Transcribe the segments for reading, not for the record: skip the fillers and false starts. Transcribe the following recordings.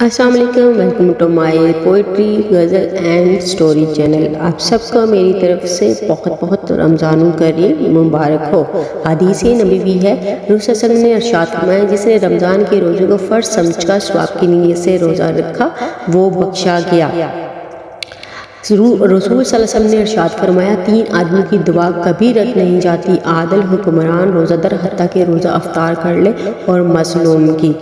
السلام علیکم، welcome to my poetry ghazal and story channel. آپ سب کو میری طرف سے بہت بہت رمضان الکریم مبارک ہو۔ حدیث نبوی ہے، رسول صلی اللہ علیہ وسلم نے ارشاد فرمایا، جس نے رمضان کے روزے کو فرض سمجھ کر ثواب کی نیت سے روزہ رکھا وہ بخشا گیا۔ رسول صلی اللہ علیہ وسلم نے ارشاد فرمایا، 3 آدمی کی دعا کبھی رد نہیں جاتی، عادل حکمران، روزہ دار حتیٰ کہ روزہ افطار کر لے، اور مظلوم کی۔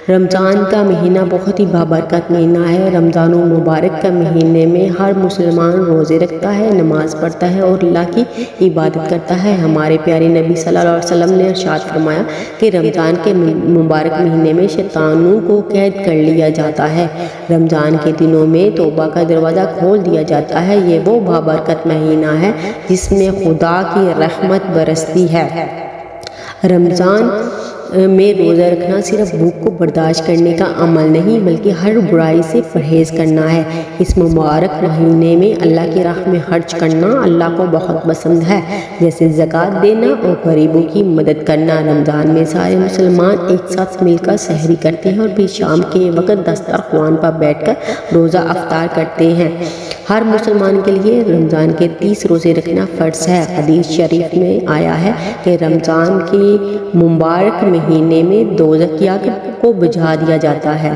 رمضان کا مہینہ بہت ہی بابرکت مہینہ ہے۔ رمضان المبارک کا مہینے میں ہر مسلمان روزے رکھتا ہے، نماز پڑھتا ہے اور اللہ کی عبادت کرتا ہے۔ ہمارے پیارے نبی صلی اللہ علیہ وسلم نے ارشاد فرمایا کہ رمضان کے مبارک مہینے میں شیطانوں کو قید کر لیا جاتا ہے۔ رمضان کے دنوں میں توبہ کا دروازہ کھول دیا جاتا ہے۔ یہ وہ بابرکت مہینہ ہے جس میں خدا کی رحمت برستی ہے۔ رمضان میں روزہ رکھنا صرف بھوک کو برداشت کرنے کا عمل نہیں بلکہ ہر برائی سے پرہیز کرنا ہے۔ اس مبارک مہینے میں اللہ کی راہ میں خرچ کرنا اللہ کو بہت پسند ہے، جیسے زکوٰۃ دینا اور غریبوں کی مدد کرنا۔ رمضان میں سارے مسلمان ایک ساتھ مل کر سحری کرتے ہیں اور پھر شام کے وقت دسترخوان پر بیٹھ کر روزہ افطار کرتے ہیں۔ ہر مسلمان کے لیے رمضان کے 30 روزے رکھنا فرض ہے۔ حدیث شریف میں آیا ہے کہ رمضان کے مبارک مہینے میں دوزخ کی آگ کو بجھا دیا جاتا ہے۔